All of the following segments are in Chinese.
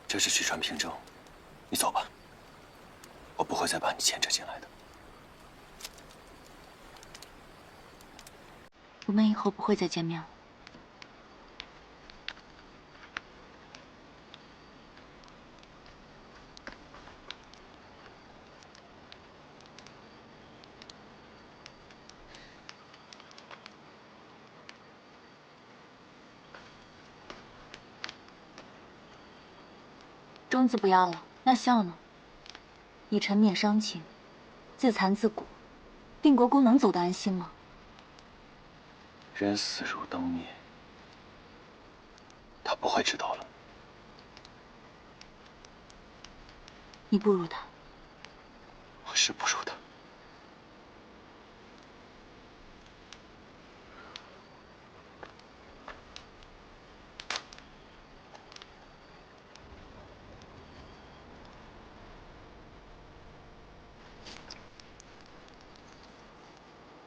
这是去传凭证，你走吧，我不会再把你牵扯进来的。我们以后不会再见面了。钟子不要了，那笑呢？你沉湎伤情，自残自蛊，定国公能走得安心吗？人死如灯灭，他不会知道了。你不如他。我是不如他。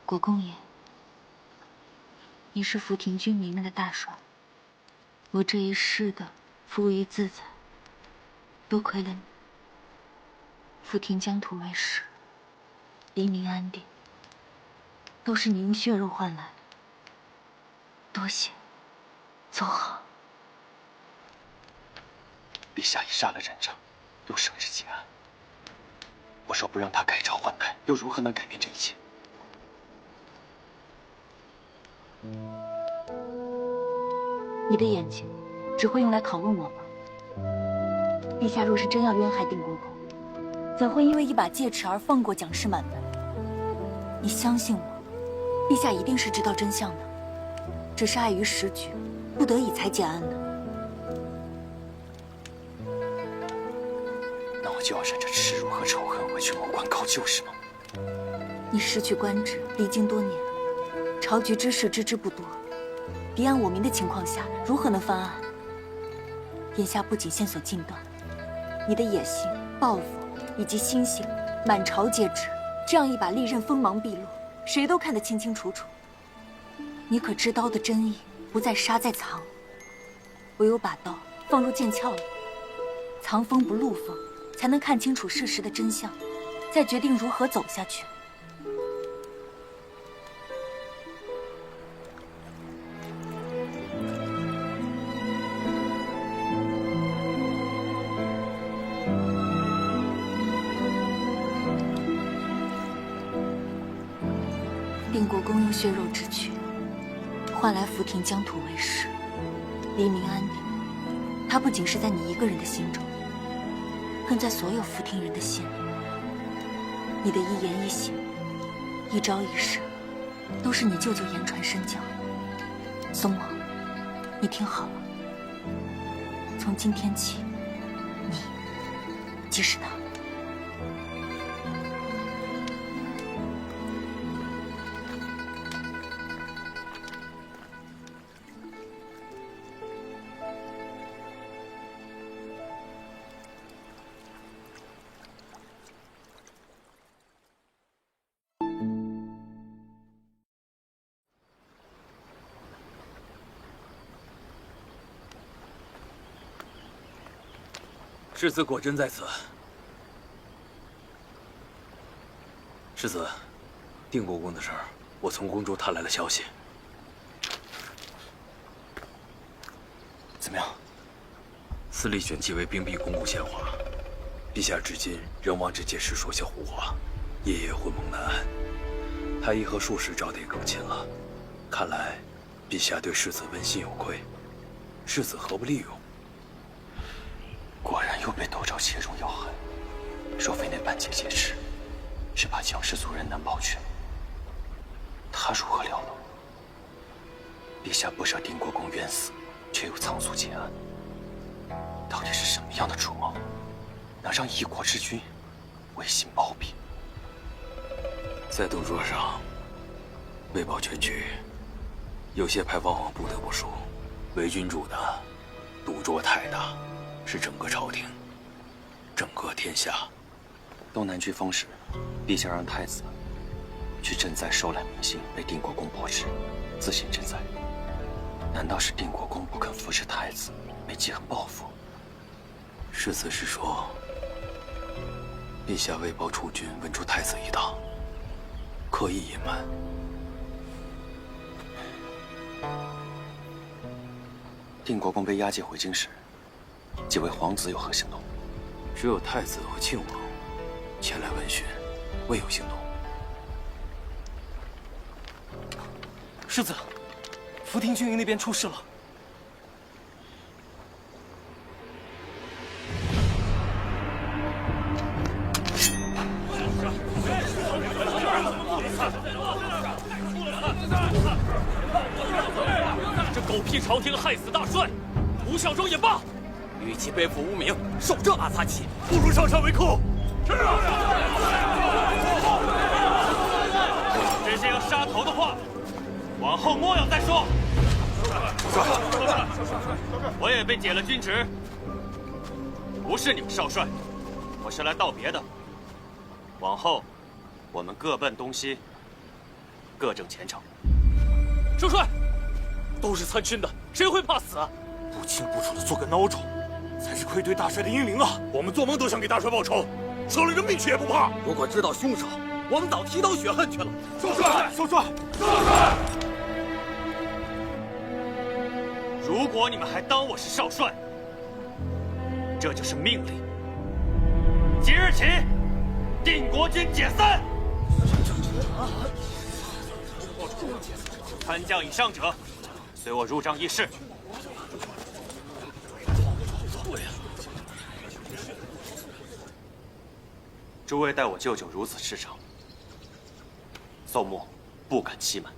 国公爷，你是福庭军民们的大帅，我这一世的富裕自在，多亏了你。福庭疆土为食，黎民安定，都是你用血肉换来的。多谢，走好。陛下已杀了人渣，又绳之结案。我说不让他改朝换代，又如何能改变这一切？你的眼睛只会用来拷问我吗？陛下若是真要冤害定国公，怎会因为一把戒尺而放过蒋氏满门？你相信我，陛下一定是知道真相的，只是碍于时局，不得已才结案的。那我就要忍着耻辱和仇恨回去谋官高就，是吗？你失去官职，离京多年，朝局之事知之不多，敌暗我明的情况下，如何能翻案？眼下不仅线索尽断，你的野心、抱负以及心性，满朝皆知。这样一把利刃锋芒毕露，谁都看得清清楚楚。你可知刀的真意不在杀，在藏。唯有把刀放入剑鞘里，藏锋不露锋，才能看清楚事实的真相，再决定如何走下去。定国公用血肉之躯换来福庭疆土为食，黎民安定。他不仅是在你一个人的心中，更在所有福庭人的心里。你的一言一行、一招一式，都是你舅舅言传身教。松王，你听好了，从今天起，你即是他。世子果真在此。世子，定国公的事儿，我从宫中探来了消息。怎么样？司隶选其为兵弼公公献华，陛下至今仍望这件事说些胡话，夜夜魂梦难安。太医和术士找得也更勤了，看来陛下对世子问心有愧，世子何不利用？果然又被窦昭切中要害。若非那半截戒尺，只怕蒋氏族人难保全。他如何了了？陛下不舍定国公冤死，却又仓促结案，到底是什么样的主谋，能让一国之君违心包庇？在董桌上，为保全局，有些派往往不得不说，为君主的赌桌太大。是整个朝廷，整个天下。东南居封时，陛下让太子去赈灾收揽民心，被定国公驳斥，自行赈灾。难道是定国公不肯扶持太子，没记恨报复？世子是说，陛下为报储君问出太子一道，刻意隐瞒。定国公被押解回京时，几位皇子有何行动？只有太子和庆王前来问询，未有行动。世子，福亭军营那边出事了。这狗屁朝廷害死大帅，吴孝周也罢，与其背负污名，受这把擦气，不如上山为寇。是啊。这些要杀头的话，往后莫要再说。我也被解了军职，不是你们少帅，我是来道别的。往后，我们各奔东西，各挣前程。少帅，都是参军的，谁会怕死啊？不清不楚的做个孬种，才是愧对大帅的英灵啊！我们做梦都想给大帅报仇，舍了人命去也不怕。如果知道凶手，我们早提刀雪恨去了。少帅，少帅，少帅！如果你们还当我是少帅，这就是命令。即日起，定国军解散。参将以上者，随我入帐议事。诸位待我舅舅如此赤诚，宋末不敢欺瞒。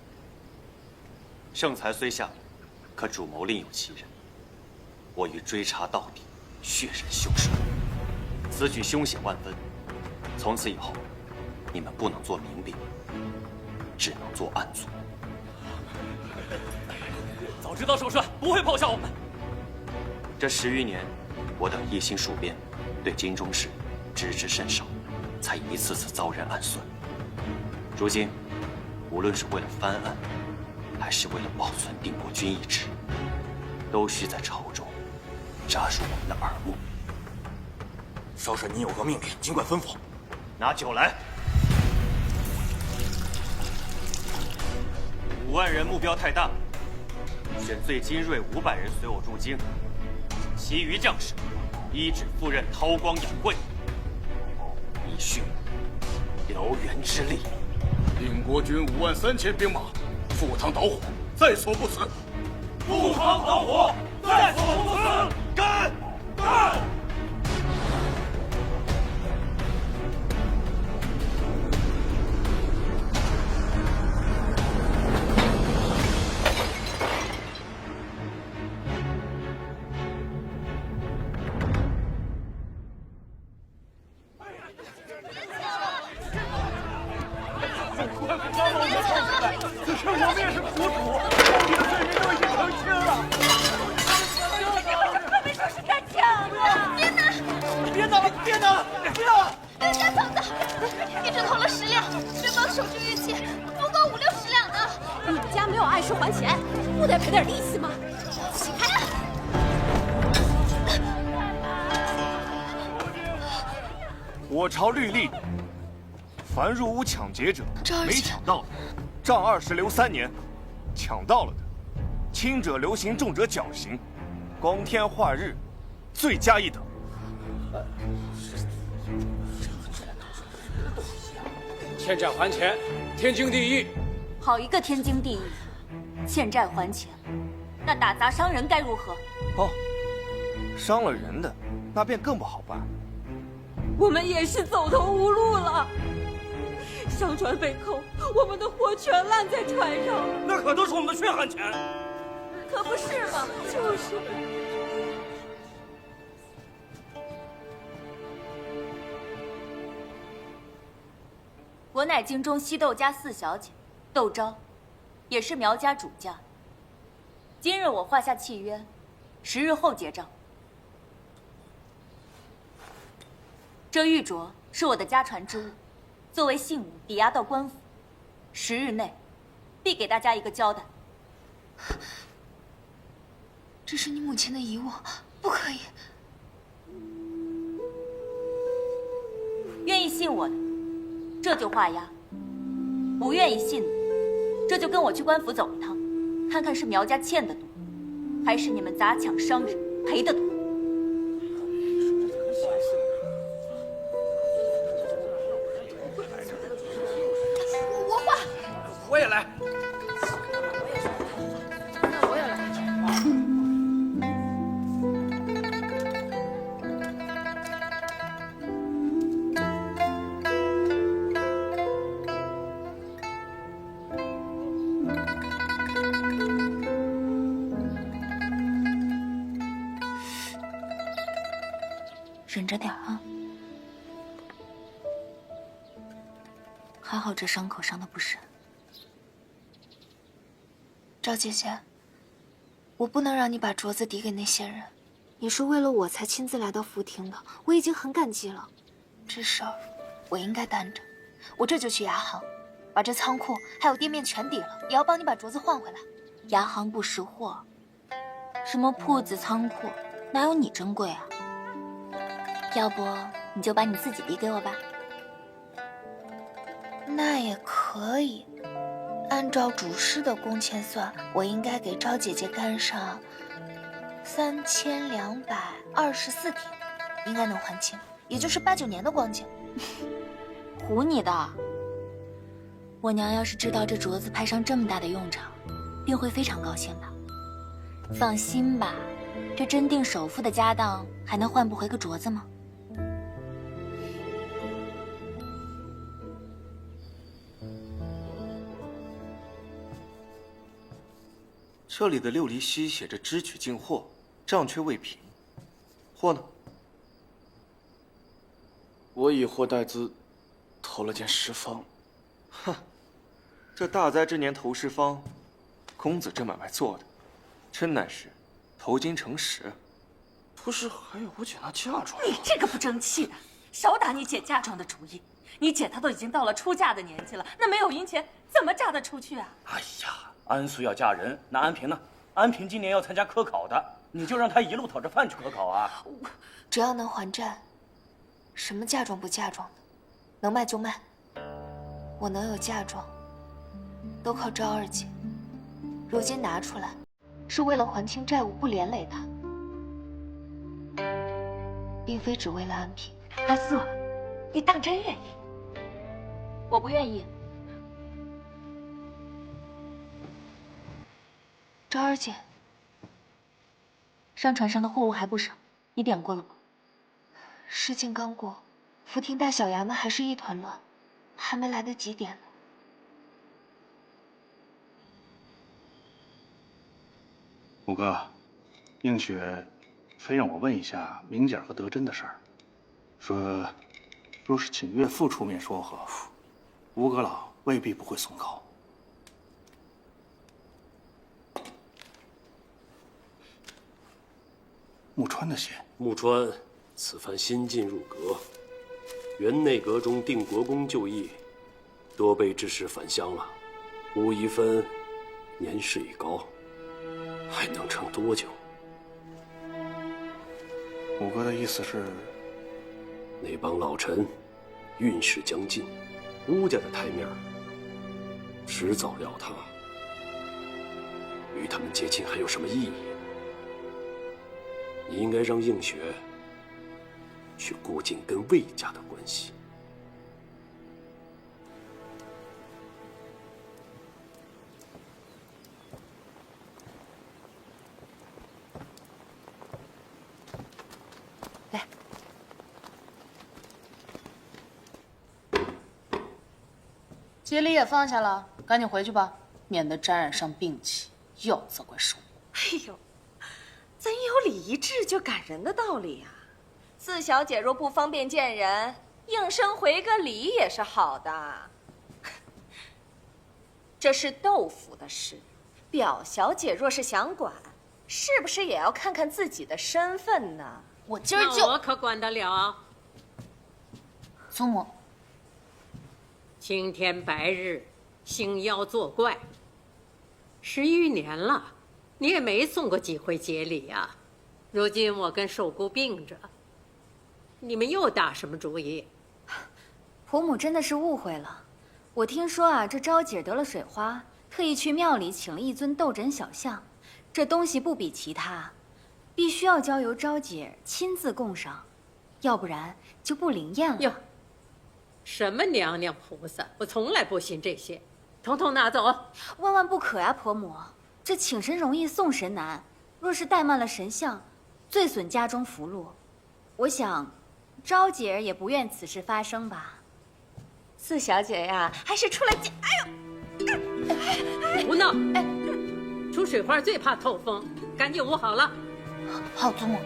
圣裁虽下，可主谋另有其人，我欲追查到底，血染凶手。此举凶险万分，从此以后，你们不能做明兵，只能做暗卒。早知道少帅不会抛下我们。这10余年，我等一心戍边，对京中事知之甚少，才一次次遭人暗算。如今，无论是为了翻案，还是为了保存定国军意志，都需在朝中扎入我们的耳目。少帅，您有何命令，尽管吩咐。拿酒来。5万人目标太大，选最精锐500人随我入京，其余将士依旨赴任韬光养晦，以恤燎原之力。定国军53000兵马，赴汤蹈火，在所不辞。赴汤蹈火，在所不辞。干！干！我朝律例，凡入屋抢劫者，没抢到的，杖20留3年；抢到了的，轻者流刑，重者绞刑，光天化日，罪加一等。欠债还钱，天经地义。好一个天经地义！欠债还钱，那打砸伤人该如何？哦，伤了人的，那便更不好办。我们也是走投无路了，商船被扣，我们的货全烂在船上。那可都是我们的血汗钱。可不是嘛，就是。我乃京中西窦家4小姐，窦昭，也是苗家主家。今日我画下契约，10日后结账。这玉镯是我的家传之物，作为信物抵押到官府，10日内必给大家一个交代。这是你母亲的遗物，不可以。信我的，这就画押；不愿意信的，这就跟我去官府走一趟，看看是苗家欠的多，还是你们砸抢伤人赔的多。我画，我也来。忍着点啊！还好这伤口伤得不深。赵姐姐，我不能让你把镯子抵给那些人，你是为了我才亲自来到福亭的，我已经很感激了。这事儿我应该担着，我这就去牙行，把这仓库还有店面全抵了，也要帮你把镯子换回来。牙行不识货，什么铺子仓库，哪有你珍贵啊？要不你就把你自己抵给我吧。那也可以，按照主事的工钱算，我应该给赵姐姐干上3224天，应该能还清，也就是8、9年的光景。唬你的！我娘要是知道这镯子派上这么大的用场，定会非常高兴的。放心吧，这真定首付的家当还能换不回个镯子吗？这里的六厘息写着支取进货，账却未平，货呢？我以货代资，投了件十方。哼，这大灾之年投十方，公子这买卖做的，真乃是投金成石。不是还有我姐那嫁妆？你这个不争气的，少打你姐嫁妆的主意。你姐她都已经到了出嫁的年纪了，那没有银钱怎么嫁得出去啊？哎呀，安素要嫁人，那安平呢？安平今年要参加科考的，你就让她一路讨着饭去科考啊！只要能还债，什么嫁妆不嫁妆的，能卖就卖。我能有嫁妆，都靠赵二姐。如今拿出来，是为了还清债务，不连累她，并非只为了安平。安素，你当真愿意？我不愿意。赵二姐，上船上的货物还不少，你点过了吗？事情刚过，福亭大小衙门还是一团乱，还没来得及点呢。五哥，映雪非让我问一下明姐和德珍的事儿，说是请岳父出面说和，吴阁老未必不会松口。木川的信。木川此番新进入阁，原内阁中定国公就义，多备之事返乡了。吴宜芬年事已高，还能撑多久？五哥的意思是，那帮老臣运势将尽，吴家的台面迟早要塌，与他们结亲还有什么意义？你应该让映雪去顾尽跟魏家的关系。来，接力也放下了，赶紧回去吧，免得沾染上病气，又要责怪寿。哎呦，怎有礼仪制就赶人的道理呀？四小姐若不方便见人，应声回个礼也是好的。这是窦府的事，表小姐若是想管，是不是也要看看自己的身份呢？我今儿就……我可管得了。祖母，青天白日，星耀作怪，10余年了，你也没送过几回节礼呀。如今我跟寿姑病着，你们又打什么主意？婆母真的是误会了。我听说啊，这昭姐得了水花，特意去庙里请了一尊斗枕小像，这东西不比其他，必须要交由昭姐亲自供上，要不然就不灵验了。哟，什么娘娘菩萨，我从来不信这些，统统拿走。万万不可呀，婆母，这请神容易送神难，若是怠慢了神像，最损家中福禄。我想，昭姐儿也不愿此事发生吧。四小姐呀，还是出来见。胡闹！哎，出水花最怕透风，赶紧捂好了。好，祖母。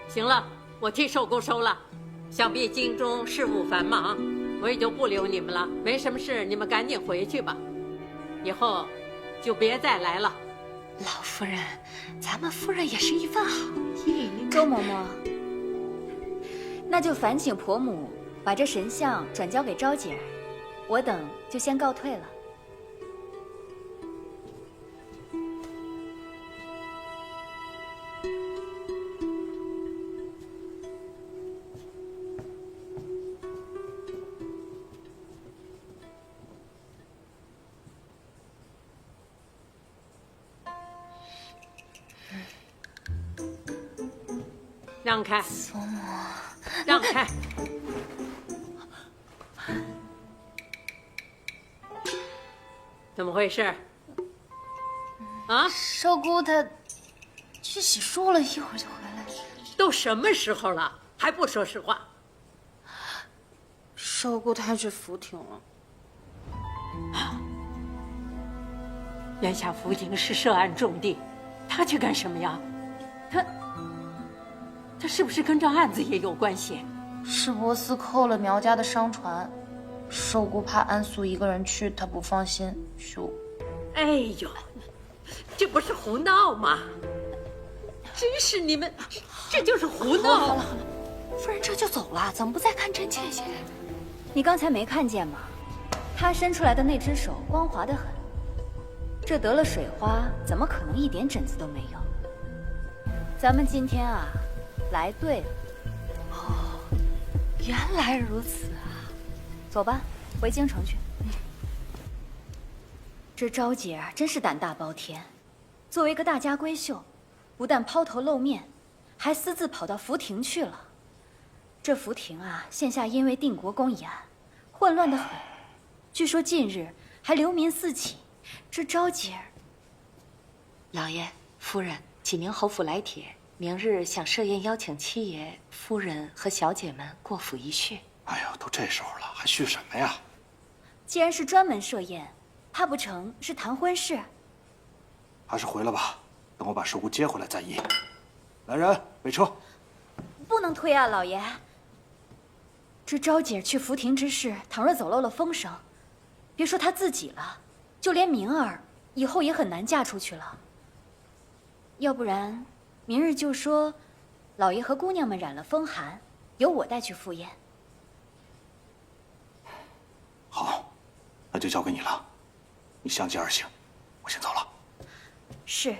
行了，我替寿姑收了。想必京中事务繁忙，我也就不留你们了。没什么事，你们赶紧回去吧。以后就别再来了。老夫人，咱们夫人也是一份好意。周嬷嬷，那就烦请婆母把这神像转交给昭姐儿，我等就先告退了。让开！祖母，让开！怎么回事？啊？寿姑她去洗漱了，一会儿就回来了。都什么时候了，还不说实话？寿姑她去福亭了。眼下福亭是涉案重地，她去干什么呀？她是不是跟这案子也有关系？市舶司扣了苗家的商船，寿姑怕安素一个人去，她不放心，就……哎呦，这不是胡闹吗？真是你们，这就是胡闹！好了，夫人这就走了，怎么不再看真切些？你刚才没看见吗？她伸出来的那只手光滑得很，这得了水花，怎么可能一点疹子都没有？咱们今天啊，来对了。哦，原来如此啊！走吧，回京城去。这昭姐啊，真是胆大包天。作为一个大家闺秀，不但抛头露面，还私自跑到福亭去了。这福亭啊，现下因为定国公一案，混乱得很。据说近日还流民四起。这昭姐儿，老爷、夫人，启宁侯府来帖，明日想设宴邀请七爷、夫人和小姐们过府一叙。哎呦，都这时候了，还叙什么呀？既然是专门设宴，怕不成是谈婚事？还是回来吧，等我把寿姑接回来再议。来人，备车。不能推啊，老爷。这昭姐去福亭之事，倘若走漏了风声，别说她自己了，就连明儿以后也很难嫁出去了。要不然，明日就说，老爷和姑娘们染了风寒，由我带去赴宴。好，那就交给你了，你相继而行，我先走了。是。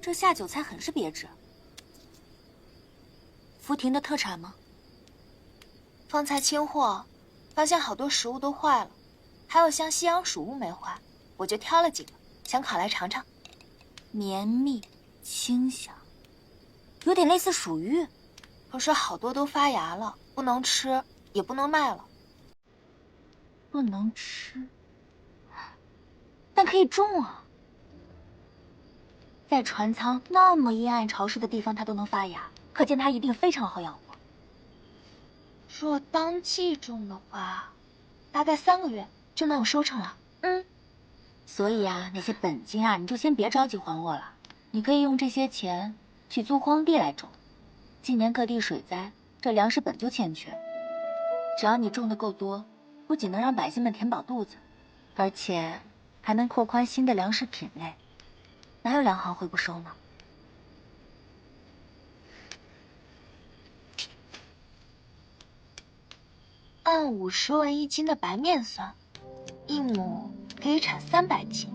这下酒菜很是别致。福亭的特产吗？方才清货，发现好多食物都坏了，还有像西洋薯物没坏，我就挑了几个，想烤来尝尝。绵密清香，有点类似薯芋，可是好多都发芽了，不能吃，也不能卖了。不能吃，但可以种啊。在船舱那么阴暗潮湿的地方，它都能发芽，可见它一定非常好养活。若当季种的话，大概3个月就能有收成了。所以啊，那些本金啊，你就先别着急还我了。你可以用这些钱去租荒地来种。今年各地水灾，这粮食本就欠缺，只要你种的够多，不仅能让百姓们填饱肚子，而且还能扩宽新的粮食品类。哪有粮行会不收呢？按50文1斤的白面算，1亩可以产300斤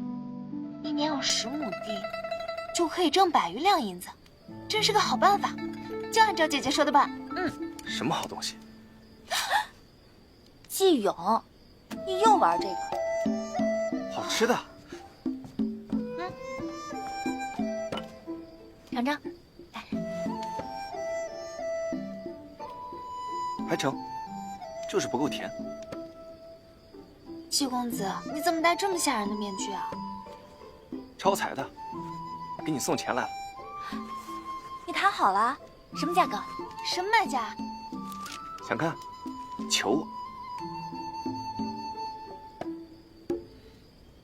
，1年有10亩地，就可以挣100余两银子，真是个好办法。就按照姐姐说的办。什么好东西？季勇，你又玩这个？好吃的。尝尝，来，还成，就是不够甜。季公子，你怎么戴这么吓人的面具啊？招财的，给你送钱来了。你谈好了？什么价格？什么买家？想看？求我。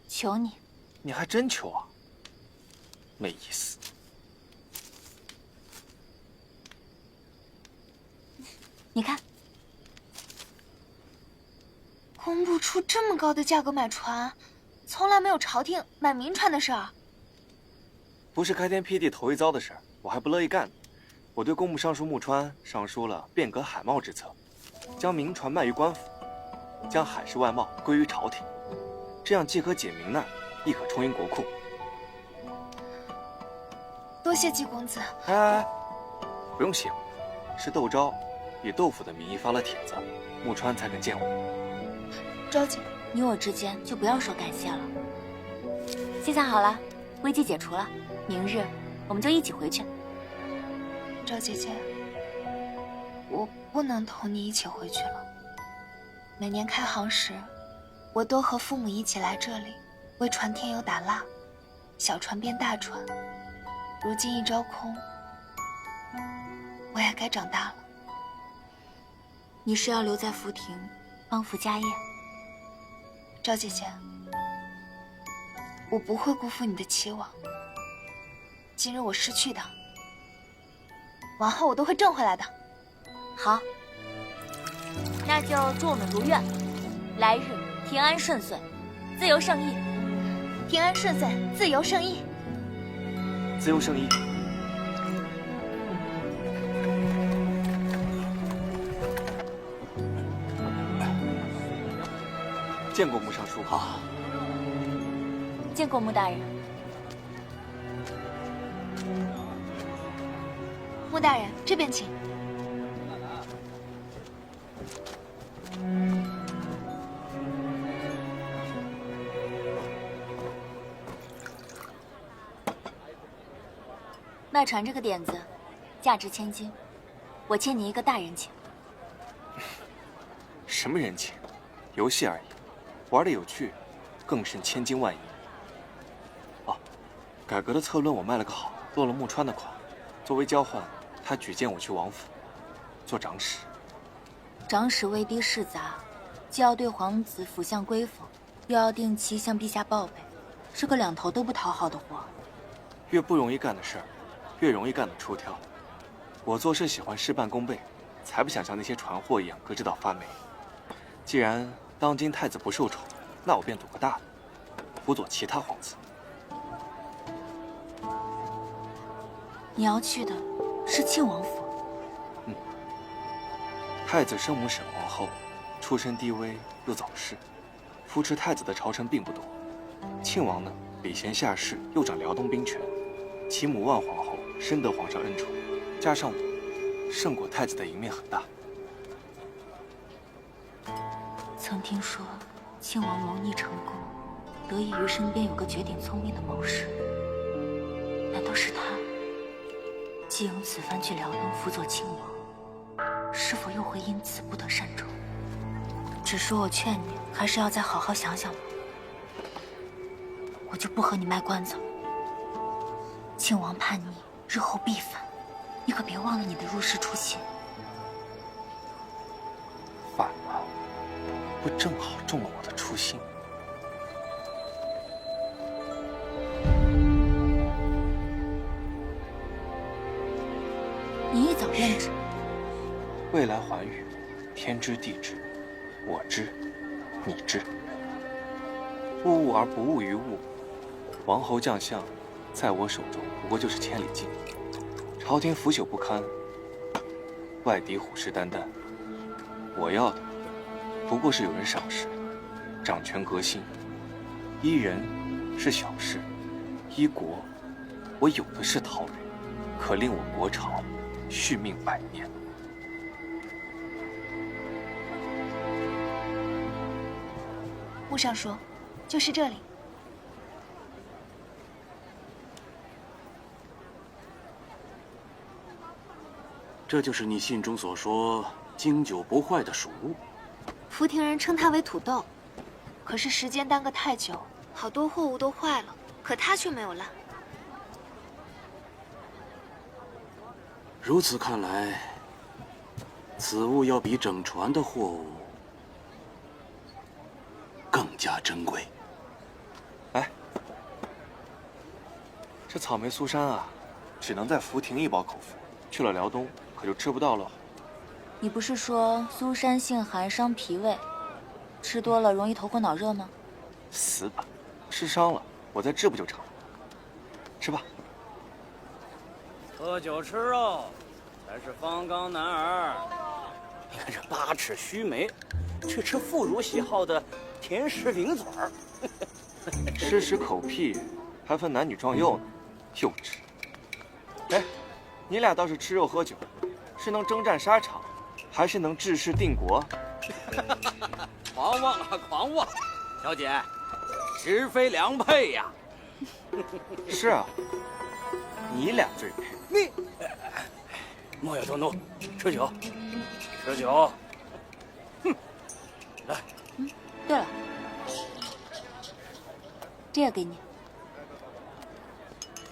求你。你还真求啊？没意思。你看，公布出这么高的价格买船，从来没有朝廷买民船的事儿。不是开天辟地头一遭的事儿，我还不乐意干呢。我对工部尚书穆川上书了变革海贸之策，将民船卖于官府，将海事外贸归于朝廷，这样既可解民难，亦可充盈国库。多谢季公子。哎，不用谢我，是窦昭以窦府的名义发了帖子，穆川才肯见我。昭姐，你我之间就不要说感谢了。现在好了，危机解除了，明日我们就一起回去。赵姐姐，我不能同你一起回去了。每年开航时，我都和父母一起来这里为船添油打蜡，小船变大船。如今一招空，我也该长大了。你是要留在福亭帮扶家业？赵姐姐，我不会辜负你的期望。今日我失去的，往后我都会挣回来的。好，那就祝我们如愿，来日平安顺遂，自由胜意。平安顺遂，自由胜意。自由胜意。见过穆尚书。好。见过穆大人。穆大人，这边请。卖船这个点子，价值千金，我欠你一个大人情。什么人情？游戏而已，玩的有趣，更胜千金万银。哦，改革的策论我卖了个好，落了穆川的款。作为交换，他举荐我去王府做长史。长史威逼世杂，既要对皇子辅相归奉，又要定期向陛下报备，是个两头都不讨好的活。越不容易干的事儿，越容易干得出挑。我做事喜欢事半功倍，才不想像那些船货一样搁置到发霉。既然当今太子不受宠，那我便赌个大的，辅佐其他皇子。你要去的是庆王府。太子生母沈皇后，出身低微又早逝，扶持太子的朝臣并不多。庆王呢，礼贤下士，又掌辽东兵权，其母万皇后深得皇上恩宠，加上我，胜过太子的赢面很大。曾听说庆王谋逆成功，得益于身边有个绝顶聪明的谋士。难道是他？季勇此番去辽东辅佐庆王，是否又会因此不得善终？只是我劝你，还是要再好好想想吧。我就不和你卖关子了。庆王叛逆，日后必反，你可别忘了你的入世初心。反了，不正好中了我的初心？你一早便知。未来寰宇，天知地知，我知，你知。物物而不物于物，王侯将相，在我手中不过就是千里镜。朝廷腐朽不堪，外敌虎视眈眈。我要的不过是有人赏识，掌权革新。依人是小事，依国我有的是桃蕊，可令我国朝续命100年。穆尚书，就是这里。这就是你信中所说经久不坏的蜀物。福亭人称它为土豆，可是时间耽搁太久，好多货物都坏了，可它却没有烂。如此看来，此物要比整船的货物更加珍贵。哎，这草莓酥山啊，只能在福亭一饱口福，去了辽东可就吃不到了。你不是说苏山性寒，伤脾胃，吃多了容易头昏脑热吗？死板，吃伤了我再治不就成了？吃吧。喝酒吃肉，才是方刚男儿。你看这8尺须眉，却吃妇孺喜好的甜食零嘴儿。吃食口屁，还分男女壮幼呢，幼稚。哎，你俩倒是吃肉喝酒，是能征战沙场，还是能治世定国？狂妄啊，狂妄！小姐，实非良配呀。是啊，你俩最配。你莫要动怒，吃酒，吃酒。哼，来。对了，这个给你。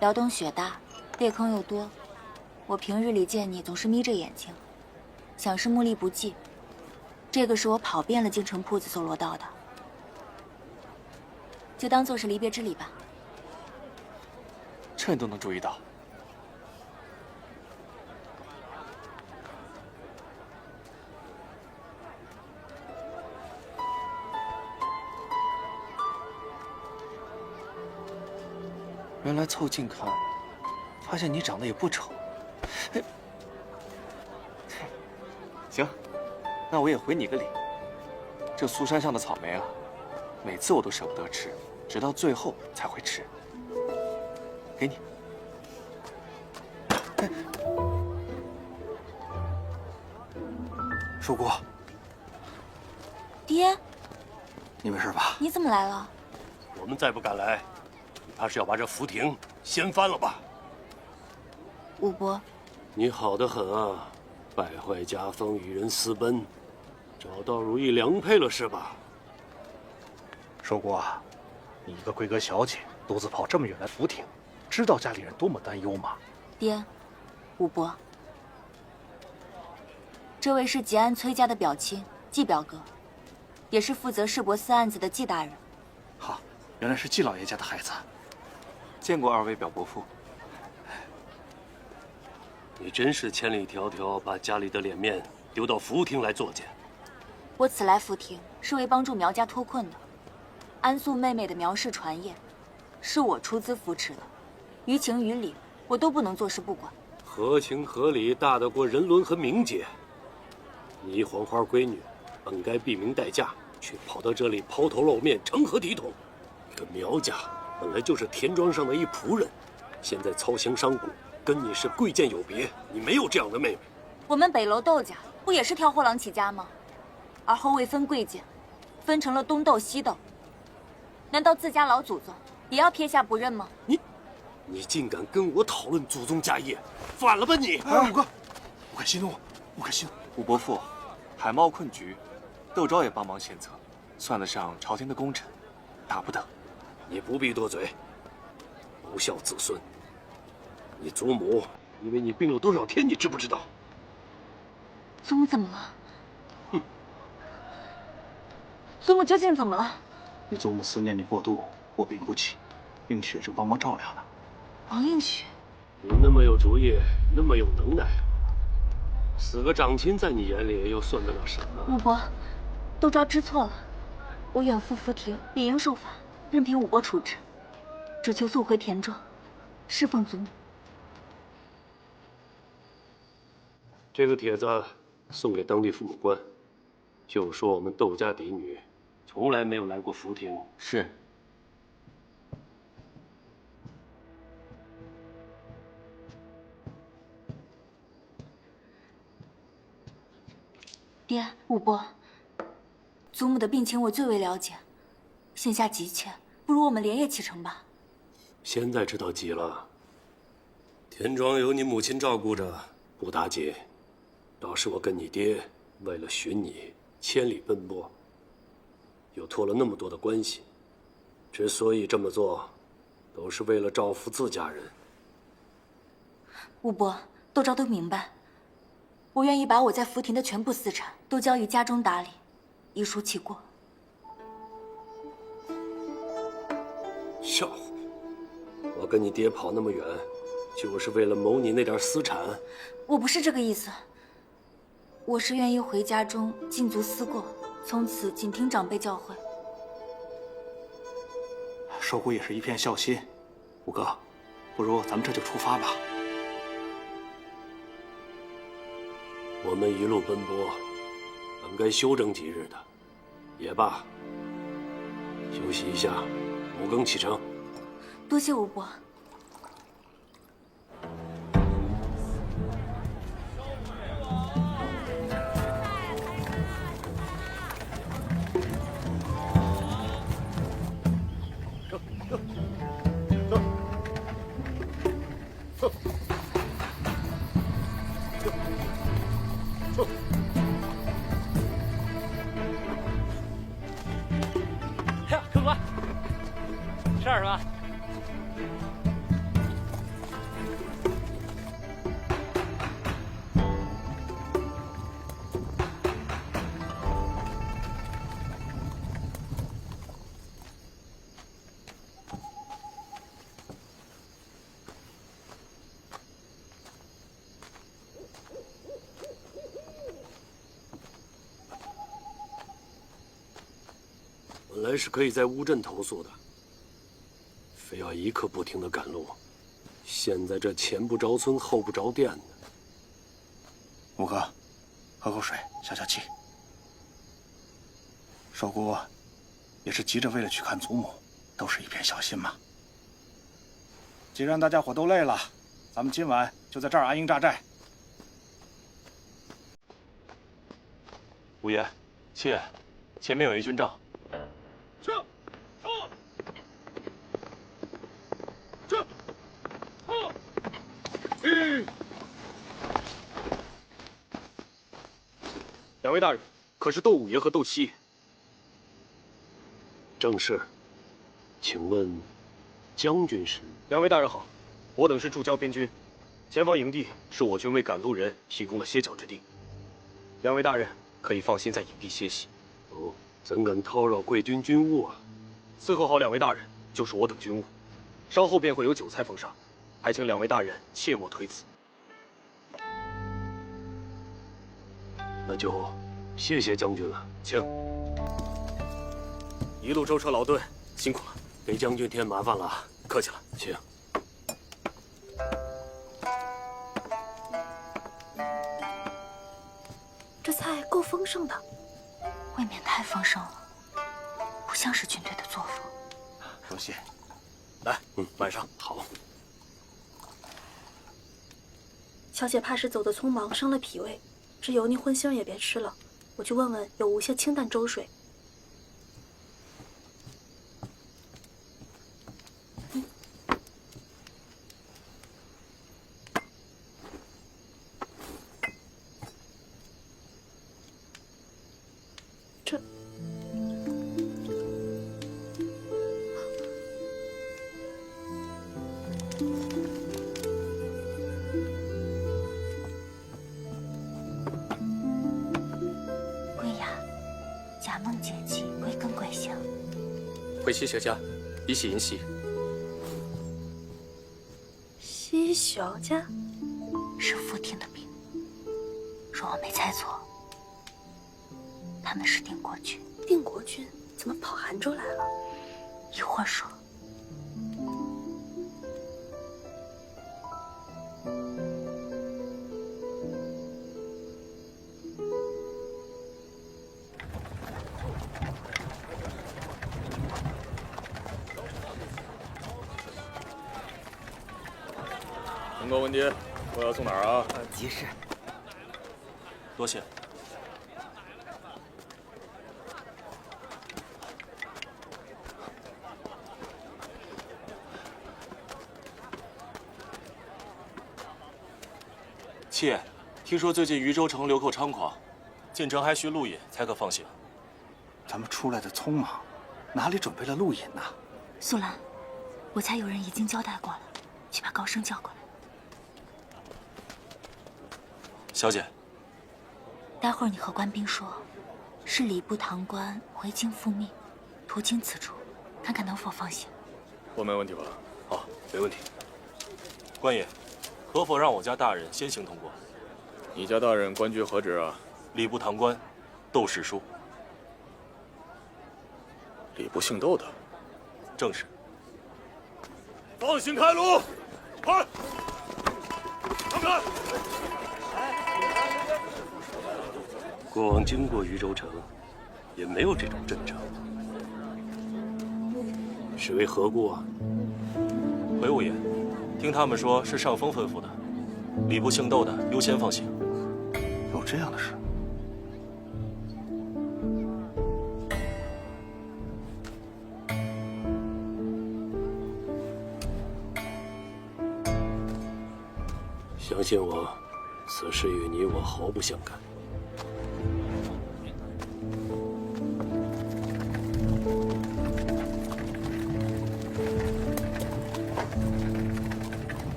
辽东雪大，裂坑又多，我平日里见你总是眯着眼睛，想是目力不济。这个是我跑遍了京城铺子搜罗到的，就当做是离别之礼吧。这你都能注意到？原来凑近看，发现你长得也不丑。行，那我也回你个礼。这苏山上的草莓啊，每次我都舍不得吃，直到最后才会吃。给你。叔姑，爹，你没事吧？你怎么来了？我们再不赶来，你怕是要把这福亭掀翻了吧？武伯，你好得很啊，败坏家风，与人私奔，找到如意良配了是吧？叔姑啊，你一个贵阁小姐，独自跑这么远来福亭，知道家里人多么担忧吗？爹，武伯，这位是吉安崔家的表亲季表哥，也是负责市舶司案子的季大人。哈，原来是季老爷家的孩子。见过2位表伯父。你真是千里迢迢把家里的脸面丢到福亭来作践。我此来福亭是为帮助苗家脱困的，安素妹妹的苗氏传业，是我出资扶持的，于情于理我都不能坐视不管。合情合理大得过人伦和名节。你黄花闺女，本该避名待嫁，却跑到这里抛头露面，成何体统？这苗家本来就是田庄上的一仆人，现在操行商贾，跟你是贵贱有别。你没有这样的妹妹。我们北楼窦家不也是挑货郎起家吗？而后未分贵贱，分成了东窦西窦。难道自家老祖宗也要撇下不认吗？你竟敢跟我讨论祖宗家业，反了吧你！哎，武哥，不可息怒，不可息怒。武伯父，海贸困局，窦昭也帮忙献策，算得上朝廷的功臣，打不得。你不必多嘴，不孝子孙。你祖母因为你病了多少天，你知不知道？祖母怎么了？哼，祖母究竟怎么了？你祖母思念你过度，卧病不起，映雪正帮忙照料呢。王映雪，你那么有主意，那么有能耐，死个长亲在你眼里又算得了什么？武伯，窦昭知错了，我远赴福亭，理应受罚，任凭武伯处置，只求速回田庄，侍奉祖母。这个帖子送给当地父母官，就说我们窦家嫡女从来没有来过福亭。是。爹，武伯，祖母的病情我最为了解，现下急切，不如我们连夜启程吧。现在知道急了。田庄有你母亲照顾着，不打紧。倒是我跟你爹为了寻你，千里奔波，又托了那么多的关系。之所以这么做，都是为了照拂自家人。武伯，窦昭都明白。我愿意把我在福亭的全部私产都交于家中打理，遗书其过。笑话！我跟你爹跑那么远，就是为了谋你那点私产？我不是这个意思。我是愿意回家中尽足思过，从此谨听长辈教诲。寿姑也是一片孝心，五哥，不如咱们这就出发吧。我们一路奔波，本该休整几日的，也罢。休息一下，5更启程。多谢武伯。客官，这儿是吧？本来是可以在乌镇投宿的，非要一刻不停的赶路，现在这前不着村后不着店的。五哥，喝口水消消气。寿姑也是急着为了去看祖母，都是一片孝心嘛。既然大家伙都累了，咱们今晚就在这儿安营扎寨。五爷，妾，前面有一军帐。两位大人，可是窦五爷和窦七爷？正是。请问，将军是？两位大人好，我等是驻交边军，前方营地是我军为赶路人提供了歇脚之地。两位大人可以放心在营地歇息。哦，怎敢叨扰贵军军务啊？伺候好两位大人就是我等军务，稍后便会有酒菜奉上，还请两位大人切莫推辞。那就谢谢将军了，请。一路舟车劳顿，辛苦了，给将军添麻烦了。客气了，请。这菜够丰盛的，未免太丰盛了，不像是军队的作风。多谢。来，晚上好。小姐怕是走得匆忙，伤了脾胃。这油腻荤腥也别吃了，我去问问有无些清淡粥水。这假梦节气，贵庚贵姓？回西学家，以喜迎喜。西小家是福亭的兵，若我没猜错，他们是定国军。定国军怎么跑韩州来了？一会儿说。通告文牒，我要送哪儿啊？急事。多谢。妾，听说最近渝州城流寇猖狂，进城还需路引才可放行。咱们出来的匆忙，哪里准备了路引呢？素兰，我猜有人已经交代过了，去把高升叫过来。小姐，待会儿你和官兵说，是礼部堂官回京复命，途经此处，看看能否放行。我没问题吧？好，没问题。官爷，可否让我家大人先行通过？你家大人官爵何职啊？礼部堂官，窦世书。礼部姓窦的，正是。放行开路，快！让开！过往经过渝州城，也没有这种阵仗，是为何故啊？回吾爷，听他们说是上峰吩咐的，礼部姓窦的优先放行。有这样的事？相信我，此事与你我毫不相干。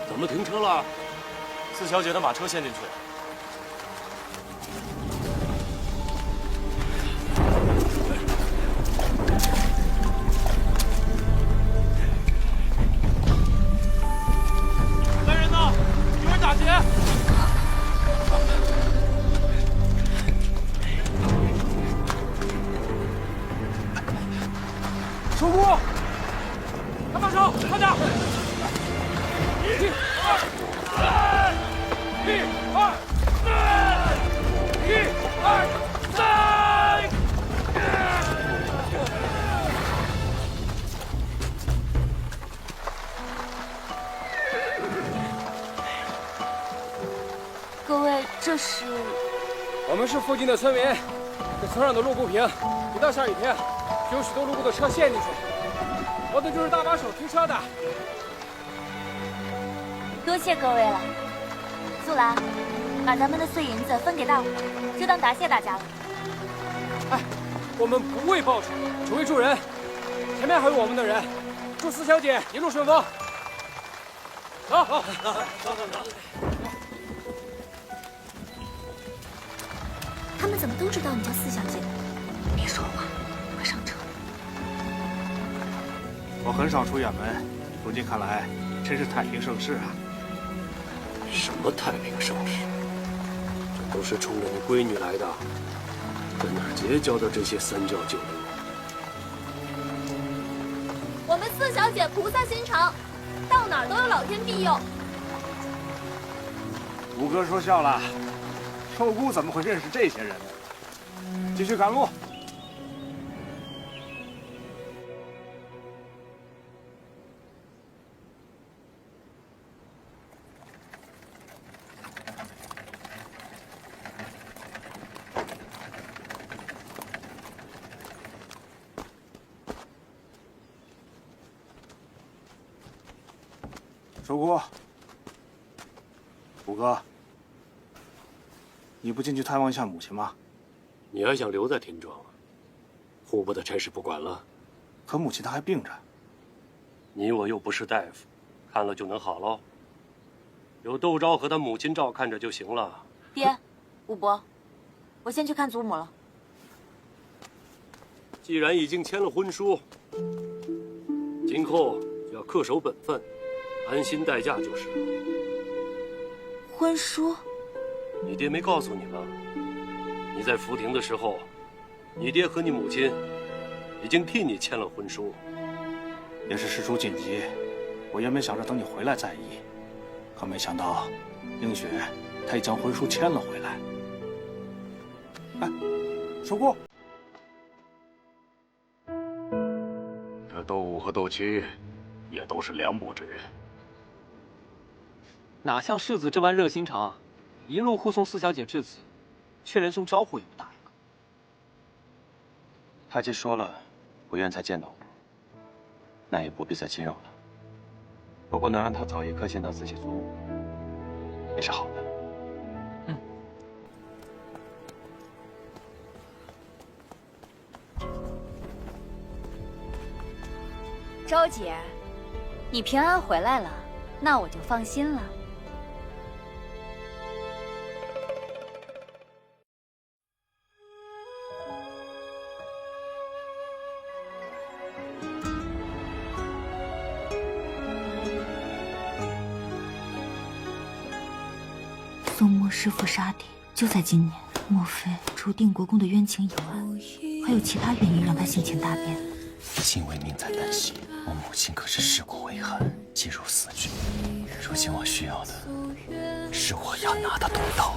怎么停车了？四小姐的马车先进去。来人呐！有人打劫！守护！看把手，快点！一二三，一二三，一二三。各位，这是？我们是附近的村民，这村上的路不平，一到下雨天，就有许多路过的车陷进去。我等就是搭把手停车的。多谢各位了。素兰，把咱们的碎银子分给大伙，就当答谢大家了。哎，我们不为报酬，只为助人。前面还有我们的人，祝四小姐一路顺风。走，走，走。他们怎么都知道你叫四小姐？别说话，快上车。我很少出远门，如今看来真是太平盛世啊！什么太平盛世？这都是冲着你闺女来的，在哪儿结交的这些三教九流？我们四小姐菩萨心肠，到哪儿都有老天庇佑。吴哥说笑了，臭姑怎么会认识这些人呢？继续赶路。守姑，五哥，你不进去探望一下母亲吗？你还想留在田庄？户部的差事不管了。可母亲她还病着。你我又不是大夫，看了就能好喽？有窦昭和他母亲照看着就行了。爹，武伯，我先去看祖母了。既然已经签了婚书，今后就要恪守本分，安心待嫁就是。婚书，你爹没告诉你吗？你在福亭的时候，你爹和你母亲已经替你签了婚书。也是事出紧急，我原本想着等你回来再议，可没想到，映雪她已将婚书签了回来。哎，守顾。这窦武和窦七，也都是良部之人。哪像世子这般热心肠，一路护送四小姐至此，却连声招呼也不打一个。他既说了不愿再见到我，那也不必再惊扰了。不过能让他早一刻见到自己祖母，也是好的。周姐，你平安回来了，那我就放心了。宋墨弑父杀弟，就在今年。莫非除定国公的冤情以外，还有其他原因让他性情大变？亲为命在旦夕，我母亲可是尸骨未寒，进入死局。如今我需要的是我要拿的东道。